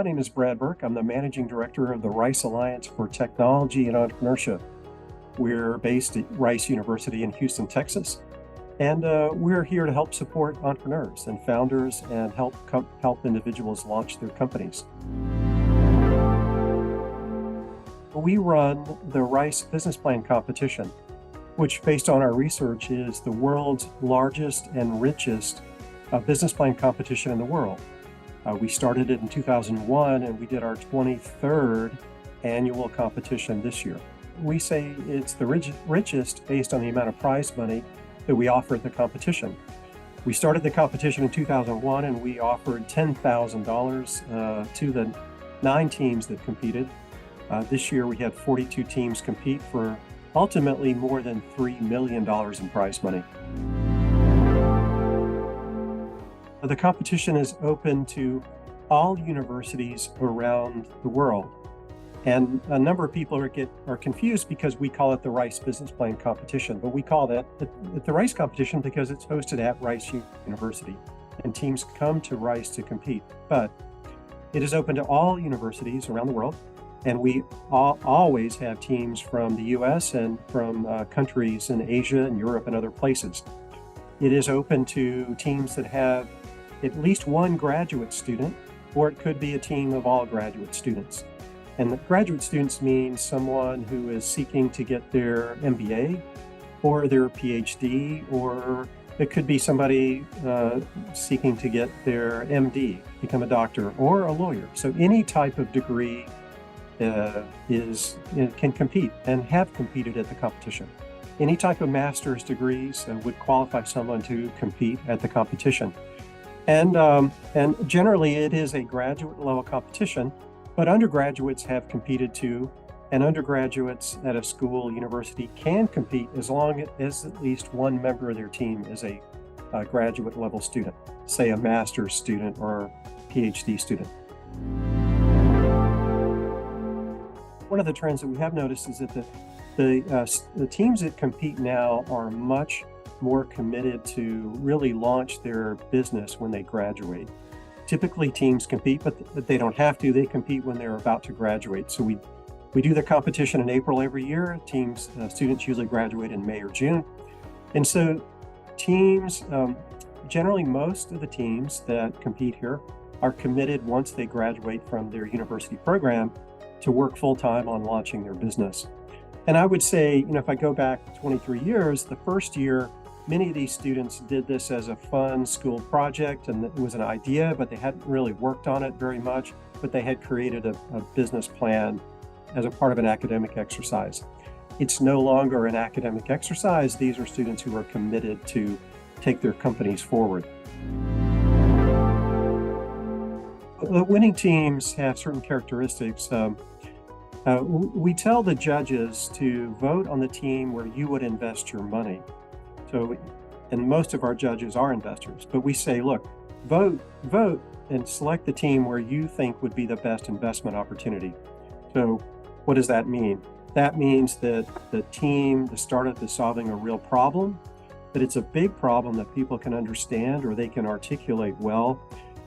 name is Brad Burke. I'm the Managing Director of the Rice Alliance for Technology and Entrepreneurship. We're based at Rice University in Houston, Texas, and we're here to help support entrepreneurs and founders and help individuals launch their companies. We run the Rice Business Plan Competition, which, based on our research, is the world's largest and richest business plan competition in the world. We started it in 2001, and we did our 23rd annual competition this year. We say it's the richest based on the amount of prize money that we offer at the competition. We started the competition in 2001, and we offered $10,000 to the 9 teams that competed. This year, we had 42 teams compete for ultimately more than $3 million in prize money. The competition is open to all universities around the world. And a number of people are confused because we call it the Rice Business Plan Competition, but we call that the Rice Competition because it's hosted at Rice University, and teams come to Rice to compete. But it is open to all universities around the world, and we always have teams from the US and from countries in Asia and Europe and other places. It is open to teams that have at least one graduate student, or it could be a team of all graduate students. And the graduate students means someone who is seeking to get their MBA or their PhD, or it could be somebody seeking to get their MD, become a doctor, or a lawyer. So any type of degree can compete and have competed at the competition. Any type of master's degrees would qualify someone to compete at the competition. And generally it is a graduate level competition, but undergraduates have competed too, and undergraduates at a school, university can compete as long as at least one member of their team is a graduate level student, say a master's student or PhD student. One of the trends that we have noticed is that the teams that compete now are much more committed to really launch their business when they graduate. Typically teams compete, but they don't have to. They compete when they're about to graduate. So we do the competition in April every year. Students usually graduate in May or June. And so teams, generally most of the teams that compete here are committed once they graduate from their university program to work full-time on launching their business. And I would say, if I go back 23 years, the first year, many of these students did this as a fun school project, and it was an idea, but they hadn't really worked on it very much, but they had created a business plan as a part of an academic exercise. It's no longer an academic exercise. These are students who are committed to take their companies forward. The winning teams have certain characteristics. We tell the judges to vote on the team where you would invest your money. So, and most of our judges are investors, but we say, look, vote and select the team where you think would be the best investment opportunity. So what does that mean? That means that the startup is solving a real problem, that it's a big problem that people can understand or they can articulate well.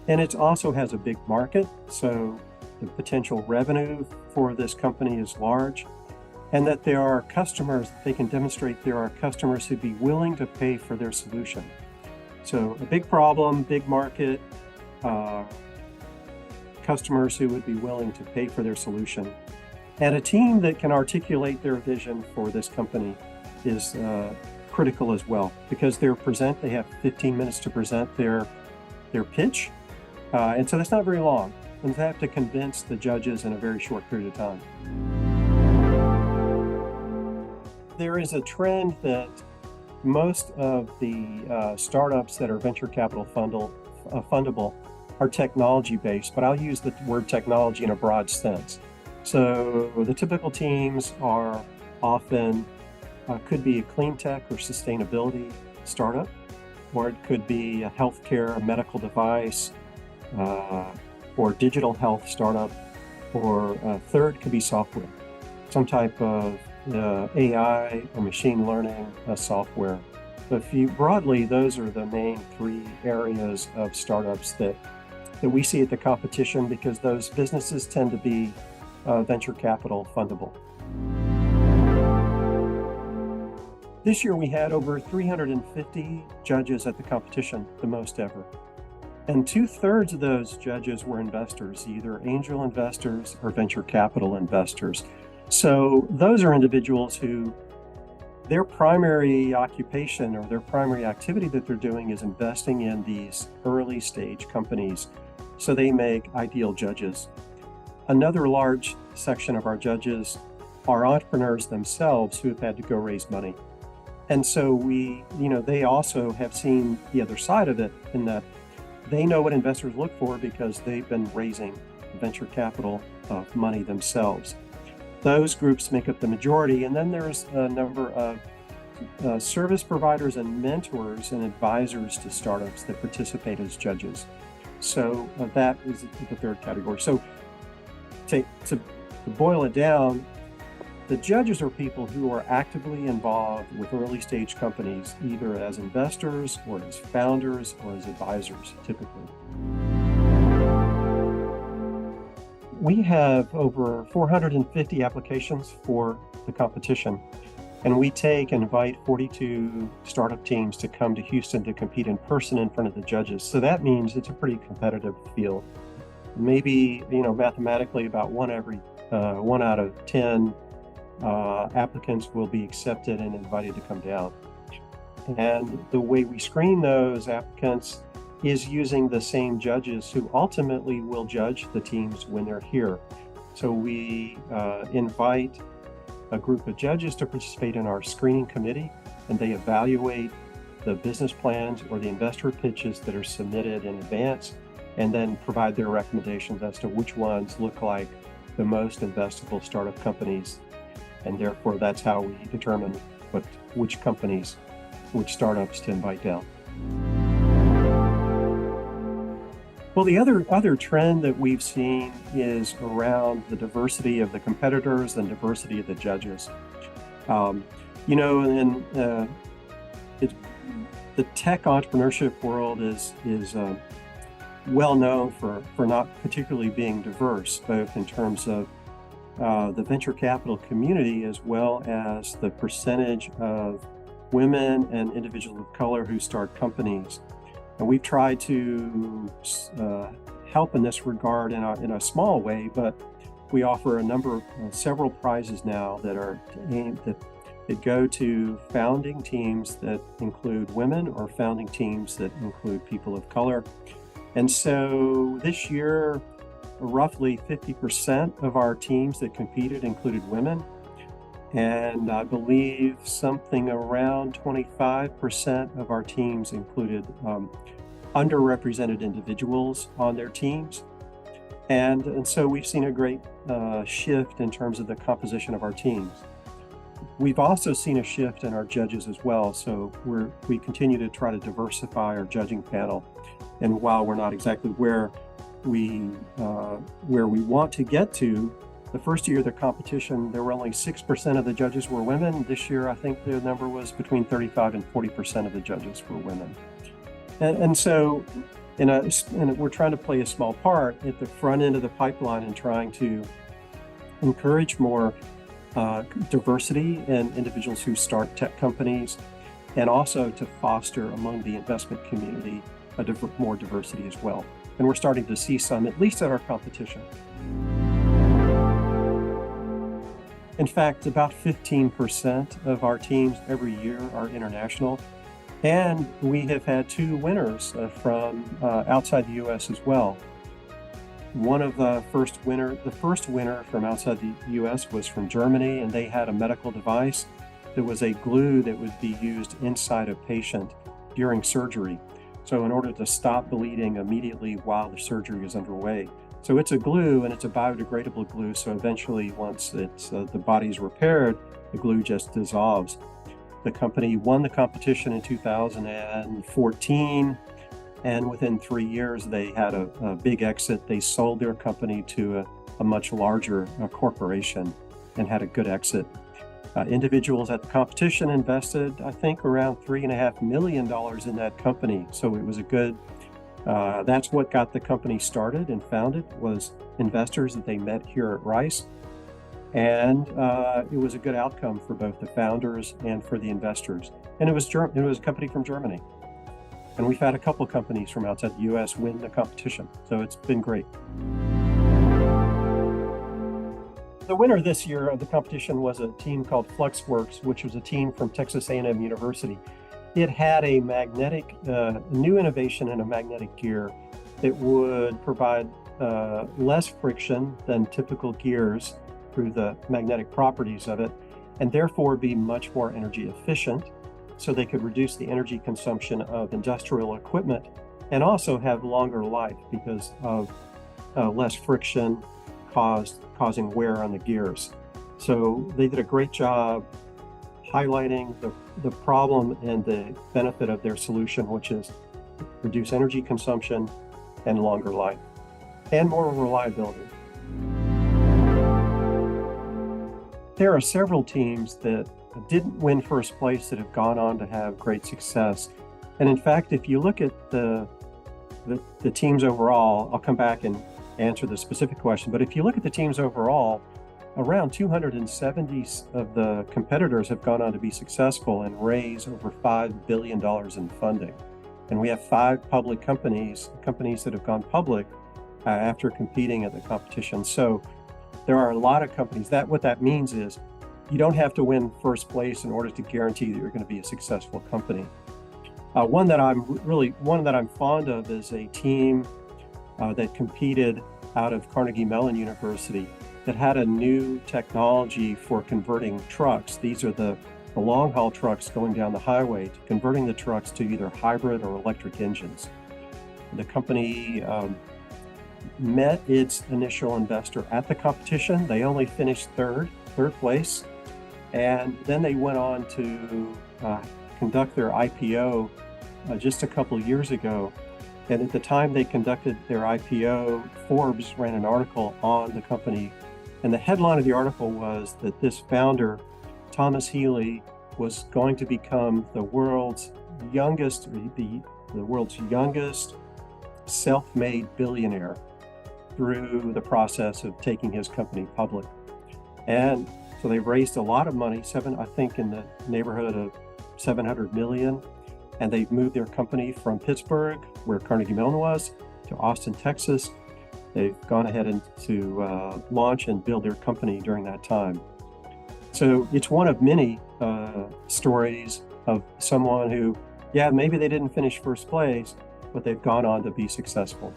And it also has a big market, so the potential revenue for this company is large. And that there are customers, they can demonstrate there are customers who'd be willing to pay for their solution. So a big problem, big market, customers who would be willing to pay for their solution. And a team that can articulate their vision for this company is critical as well, because they have 15 minutes to present their pitch. And so that's not very long. And they have to convince the judges in a very short period of time. There is a trend that most of the startups that are venture capital fundable are technology-based, but I'll use the word technology in a broad sense. So the typical teams are often, could be a clean tech or sustainability startup, or it could be a healthcare, a medical device, or digital health startup, or third could be software, some type of AI or machine learning software. So broadly, those are the main 3 areas of startups that that we see at the competition, because those businesses tend to be venture capital fundable. This year we had over 350 judges at the competition, the most ever. And 2/3 of those judges were investors, either angel investors or venture capital investors. So those are individuals who their primary occupation or their primary activity that they're doing is investing in these early stage companies. So they make ideal judges. Another large section of our judges are entrepreneurs themselves who have had to go raise money. And so they also have seen the other side of it, in that they know what investors look for because they've been raising venture capital money themselves. Those groups make up the majority. And then there's a number of service providers and mentors and advisors to startups that participate as judges. So that is the third category. So to boil it down, the judges are people who are actively involved with early stage companies, either as investors or as founders or as advisors, typically. We have over 450 applications for the competition, and we take and invite 42 startup teams to come to Houston to compete in person in front of the judges. So that means it's a pretty competitive field. Maybe, mathematically about one out of 10 applicants will be accepted and invited to come down. And the way we screen those applicants is using the same judges who ultimately will judge the teams when they're here. So we invite a group of judges to participate in our screening committee, and they evaluate the business plans or the investor pitches that are submitted in advance, and then provide their recommendations as to which ones look like the most investable startup companies. And therefore, that's how we determine which startups to invite down. Well, the other trend that we've seen is around the diversity of the competitors and diversity of the judges. The tech entrepreneurship world is well known for not particularly being diverse, both in terms of the venture capital community, as well as the percentage of women and individuals of color who start companies. And we've tried to help in this regard in a small way, but we offer several prizes now that go to founding teams that include women or founding teams that include people of color. And so this year, roughly 50% of our teams that competed included women. And I believe something around 25% of our teams included underrepresented individuals on their teams. And so we've seen a great shift in terms of the composition of our teams. We've also seen a shift in our judges as well. So we continue to try to diversify our judging panel. And while we're not exactly where we want to get to, the first year of the competition, there were only 6% of the judges were women. This year, I think the number was between 35 and 40% of the judges were women. And so we're trying to play a small part at the front end of the pipeline in trying to encourage more diversity in individuals who start tech companies, and also to foster among the investment community more diversity as well. And we're starting to see some, at least at our competition. In fact, about 15% of our teams every year are international. And we have had 2 winners from outside the U.S. as well. One of the first winner from outside the U.S. was from Germany, and they had a medical device that was a glue that would be used inside a patient during surgery. So in order to stop bleeding immediately while the surgery is underway. So it's a glue, and it's a biodegradable glue. So eventually, once the body's repaired, the glue just dissolves. The company won the competition in 2014, and within 3 years, they had a big exit. They sold their company to a much larger corporation and had a good exit. Individuals at the competition invested, I think, around $3.5 million in that company. So it was a good That's what got the company started and founded, was investors that they met here at Rice. And it was a good outcome for both the founders and for the investors. And it was a company from Germany. And we've had a couple companies from outside the US win the competition. So it's been great. The winner this year of the competition was a team called FluxWorks, which was a team from Texas A&M University. It had a new innovation in a magnetic gear that would provide less friction than typical gears through the magnetic properties of it, and therefore be much more energy efficient, so they could reduce the energy consumption of industrial equipment and also have longer life because of less friction causing wear on the gears. So they did a great job highlighting the problem and the benefit of their solution, which is reduce energy consumption and longer life and more reliability. There are several teams that didn't win first place that have gone on to have great success. And in fact, if you look at the teams overall, I'll come back and answer the specific question, but if you look at the teams overall, around 270 of the competitors have gone on to be successful and raise over $5 billion in funding. And we have 5 public companies that have gone public after competing at the competition. So there are a lot of companies. What that means is you don't have to win first place in order to guarantee that you're going to be a successful company. One that I'm fond of is a team that competed out of Carnegie Mellon University that had a new technology for converting trucks. These are the long haul trucks going down the highway, to converting the trucks to either hybrid or electric engines. The company met its initial investor at the competition. They only finished third place. And then they went on to conduct their IPO just a couple of years ago. And at the time they conducted their IPO, Forbes ran an article on the company. And the headline of the article was that this founder, Thomas Healy, was going to become the world's youngest self-made billionaire through the process of taking his company public. And so they've raised a lot of money, I think in the neighborhood of 700 million. And they've moved their company from Pittsburgh, where Carnegie Mellon was, to Austin, Texas. They've gone ahead to launch and build their company during that time. So it's one of many stories of someone who, maybe they didn't finish first place, but they've gone on to be successful.